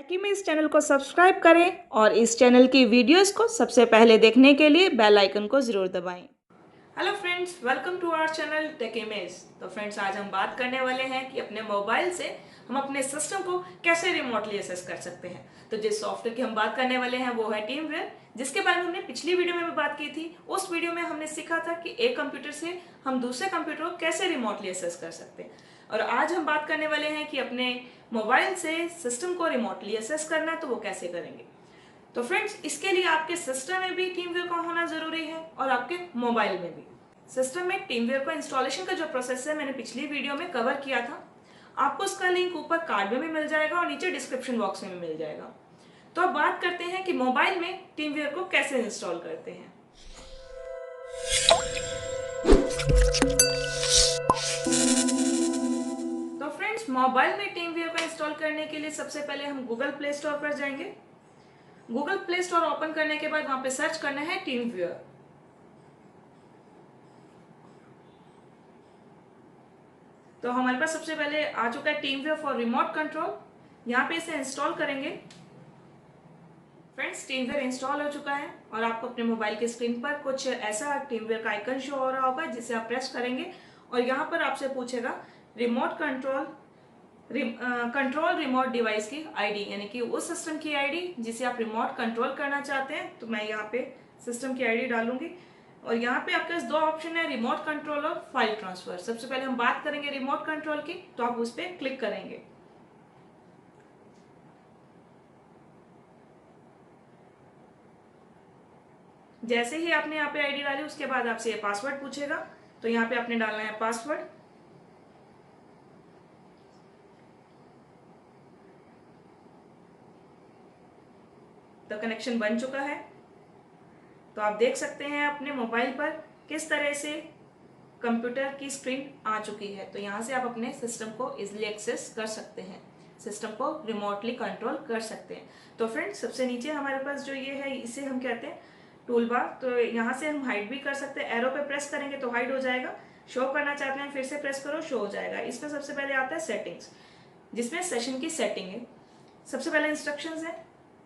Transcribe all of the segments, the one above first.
ताकि मैं इस चैनल को सब्सक्राइब करें और इस चैनल की वीडियोस को सबसे पहले देखने के लिए बेल आइकन को ज़रूर दबाएं। Hello friends, welcome to our channel tech image. तो फ्रेंड्स, आज हम बात करने वाले हैं कि अपने मोबाइल से हम अपने सिस्टम को कैसे रिमोटली एक्सेस कर सकते हैं। तो जिस सॉफ्टवेयर की हम बात करने वाले हैं वो है टीमवेयर, जिसके बारे में हमने पिछली वीडियो में भी बात की थी। उस वीडियो में हमने सीखा था कि एक कंप्यूटर से हम दूसरे कंप्यूटर को कैसे रिमोटली एक्सेस कर सकते हैं। और आज हम बात करने वाले हैं कि अपने मोबाइल से सिस्टम को रिमोटली एक्सेस करना है तो वो कैसे करेंगे। तो फ्रेंड्स, इसके लिए आपके सिस्टम में भी टीमवेयर का होना जरूरी है और आपके मोबाइल में भी। सिस्टम में टीमवेयर का इंस्टॉलेशन का जो प्रोसेस है मैंने पिछली वीडियो में कवर किया था। आपको उसका लिंक ऊपर कार्ड में भी मिल जाएगा और नीचे डिस्क्रिप्शन बॉक्स में भी मिल जाएगा। तो अब बात करते हैं कि मोबाइल में टीमवेयर को कैसे इंस्टॉल करते हैं। तो फ्रेंड्स, मोबाइल में टीमवेयर को इंस्टॉल करने के लिए सबसे पहले हम गूगल प्ले स्टोर पर जाएंगे। गूगल प्ले स्टोर ओपन करने के बाद वहां पे सर्च करना है टीमवेयर। तो हमारे पास सबसे पहले आ चुका है टीमवेयर फॉर रिमोट कंट्रोल। यहाँ पे इसे इंस्टॉल करेंगे। फ्रेंड्स, टीमवेयर इंस्टॉल हो चुका है और आपको अपने मोबाइल की स्क्रीन पर कुछ ऐसा टीमवेयर का आइकन शो हो रहा होगा जिसे आप प्रेस करेंगे और यहाँ पर आपसे पूछेगा रिमोट कंट्रोल रिमोट डिवाइस की आईडी, यानी कि उस सिस्टम की आईडी जिसे आप रिमोट कंट्रोल करना चाहते हैं। तो मैं यहाँ पे सिस्टम की आईडी डालूंगी और यहाँ पे आपके पास दो ऑप्शन है, रिमोट कंट्रोल और फाइल ट्रांसफर। सबसे पहले हम बात करेंगे रिमोट कंट्रोल की, तो आप उस पर क्लिक करेंगे। जैसे ही आपने यहाँ पे आईडी डाली उसके बाद आपसे ये पासवर्ड पूछेगा, तो यहाँ पे आपने डालना है पासवर्ड। तो कनेक्शन बन चुका है। तो आप देख सकते हैं अपने मोबाइल पर किस तरह से कंप्यूटर की स्क्रीन आ चुकी है। तो यहाँ से आप अपने सिस्टम को इजीली एक्सेस कर सकते हैं, सिस्टम को रिमोटली कंट्रोल कर सकते हैं। तो फ्रेंड्स, सबसे नीचे हमारे पास जो ये है इसे हम कहते हैं टूल बार। तो यहाँ से हम हाइड भी कर सकते हैं। एरो पे प्रेस करेंगे तो हाइड हो जाएगा। शो करना चाहते हैं फिर से प्रेस करो, शो हो जाएगा। इसमें सबसे पहले आता है सेटिंग्स, जिसमें सेशन की सेटिंग है। सबसे पहले इंस्ट्रक्शंस है,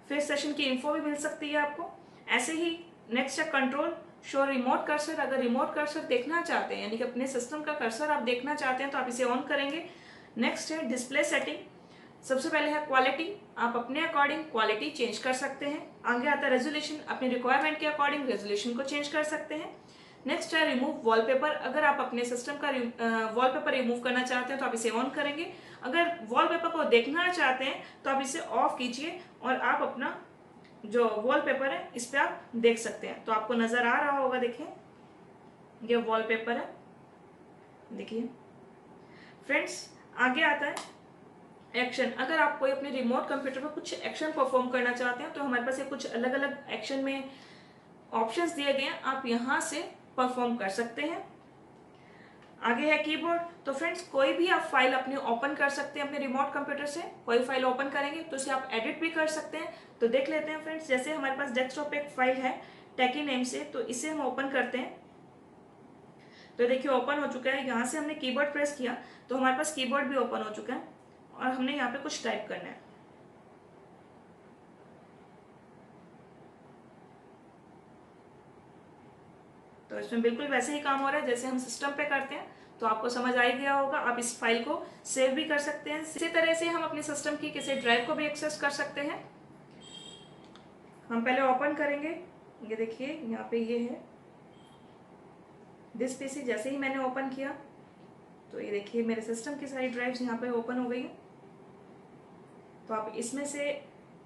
फिर सेशन की इन्फो भी मिल सकती है आपको। ऐसे ही नेक्स्ट है कंट्रोल शो रिमोट कर्सर। अगर रिमोट कर्सर देखना चाहते हैं, यानी कि अपने सिस्टम का कर्सर आप देखना चाहते हैं, तो आप इसे ऑन करेंगे। नेक्स्ट है डिस्प्ले सेटिंग। सबसे पहले है क्वालिटी, आप अपने अकॉर्डिंग क्वालिटी चेंज कर सकते हैं। आगे आता है रेजोल्यूशन, अपने रिक्वायरमेंट के अकॉर्डिंग रेजोल्यूशन को चेंज कर सकते हैं। नेक्स्ट है रिमूव वॉलपेपर। अगर आप अपने सिस्टम का वॉलपेपर रिमूव करना चाहते हैं तो आप इसे ऑन करेंगे। अगर वॉलपेपर को देखना चाहते हैं तो आप इसे ऑफ कीजिए और आप अपना जो वॉलपेपर है इस पे आप देख सकते हैं। तो आपको नजर आ रहा होगा, देखिए ये वॉलपेपर है, देखिए। फ्रेंड्स, आगे आता है एक्शन। अगर आप कोई अपने रिमोट कंप्यूटर पर कुछ एक्शन परफॉर्म करना चाहते हैं तो हमारे पास ये कुछ अलग अलग एक्शन में ऑप्शंस दिए गए हैं, आप यहाँ से परफॉर्म कर सकते हैं। आगे है कीबोर्ड। तो फ्रेंड्स, कोई भी आप फाइल अपने ओपन कर सकते हैं अपने रिमोट कंप्यूटर से। कोई फाइल ओपन करेंगे तो उसे आप एडिट भी कर सकते हैं। तो देख लेते हैं फ्रेंड्स, जैसे हमारे पास डेस्कटॉप पे एक फाइल है टेकी नेम से, तो इसे हम ओपन करते हैं। तो देखिए ओपन हो चुका है। यहाँ से हमने कीबोर्ड प्रेस किया तो हमारे पास कीबोर्ड भी ओपन हो चुका है और हमने यहाँ पे कुछ टाइप करना है। तो इसमें बिल्कुल वैसे ही काम हो रहा है जैसे हम सिस्टम पे करते हैं। तो आपको समझ आ गया होगा। आप इस फाइल को सेव भी कर सकते हैं। इसी तरह से हम अपने सिस्टम की किसी ड्राइव को भी एक्सेस कर सकते हैं। हम पहले ओपन करेंगे, ये देखिए यहाँ पे ये है दिस पीसी। जैसे ही मैंने ओपन किया तो ये देखिए मेरे सिस्टम की सारी ड्राइव्स यहाँ पे ओपन हो गई है। तो आप इसमें से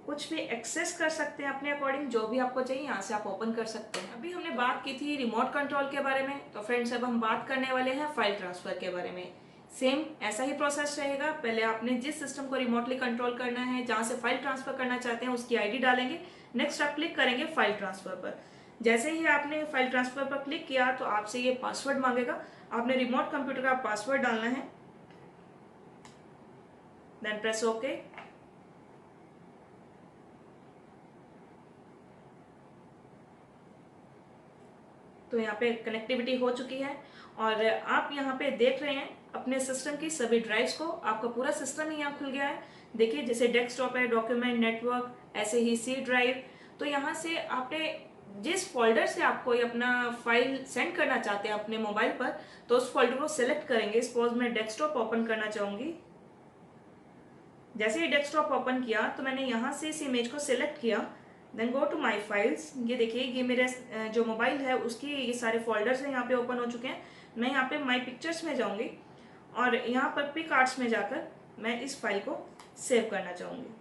कुछ भी एक्सेस कर सकते हैं अपने अकॉर्डिंग, जो भी आपको चाहिए यहाँ से आप ओपन कर सकते हैं। अभी हमने बात की थी रिमोट कंट्रोल के बारे में। तो फ्रेंड्स, अब हम बात करने वाले हैं फाइल ट्रांसफर के बारे में। सेम ऐसा ही प्रोसेस रहेगा। पहले आपने जिस सिस्टम को रिमोटली कंट्रोल करना है, जहाँ से फाइल ट्रांसफर करना चाहते हैं, उसकी आईडी डालेंगे। नेक्स्ट आप क्लिक करेंगे फाइल ट्रांसफर पर। जैसे ही आपने फाइल ट्रांसफर पर क्लिक किया तो आपसे ये पासवर्ड मांगेगा। आपने रिमोट कंप्यूटर का पासवर्ड डालना है, देन प्रेस ओके। तो यहाँ पे कनेक्टिविटी हो चुकी है और आप यहाँ पे देख रहे हैं अपने सिस्टम की सभी ड्राइव्स को। आपका पूरा सिस्टम ही यहाँ खुल गया है। देखिए जैसे डेस्कटॉप है, डॉक्यूमेंट, नेटवर्क, ऐसे ही सी ड्राइव। तो यहाँ से आपने जिस फोल्डर से आपको ये अपना फाइल सेंड करना चाहते हैं अपने मोबाइल पर, तो उस फोल्डर को सिलेक्ट करेंगे। सपोज मैं डेस्कटॉप ओपन करना चाहूंगी। जैसे ही डेस्कटॉप ओपन किया तो मैंने यहाँ से इस इमेज को सिलेक्ट किया, then go to my files. ये देखिए ये मेरे जो मोबाइल है उसकी ये सारे फोल्डर्स हैं यहाँ पे ओपन हो चुके हैं। मैं यहाँ पे माई पिक्चर्स में जाऊंगी और यहाँ पर पिक आर्ट्स में जाकर मैं इस फाइल को सेव करना चाहूंगी।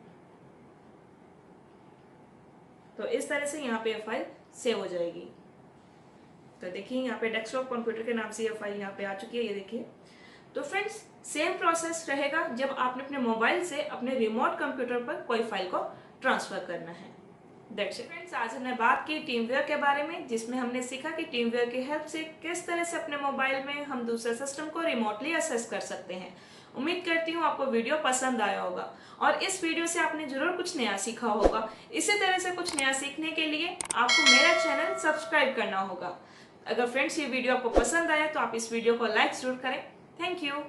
तो इस तरह से यहाँ पे फाइल सेव हो जाएगी। तो देखिए यहाँ पे डेस्कटॉप कंप्यूटर के नाम से ये फाइल यहाँ पे आ चुकी है, ये देखिए। तो फ्रेंड्स सेम प्रोसेस रहेगा जब आपने अपने मोबाइल से अपने रिमोट कंप्यूटर पर कोई फाइल को ट्रांसफर करना है। दैट्स इट फ्रेंड्स, आज हमने बात की टीमवेयर के बारे में, जिसमें हमने सीखा कि टीमवेयर की हेल्प से किस तरह से अपने मोबाइल में हम दूसरे सिस्टम को रिमोटली एक्सेस कर सकते हैं। उम्मीद करती हूँ आपको वीडियो पसंद आया होगा और इस वीडियो से आपने जरूर कुछ नया सीखा होगा। इसी तरह से कुछ नया सीखने के लिए आपको मेरा चैनल सब्सक्राइब करना होगा। अगर फ्रेंड्स ये वीडियो आपको पसंद आया तो आप इस वीडियो को लाइक जरूर करें। Thank you.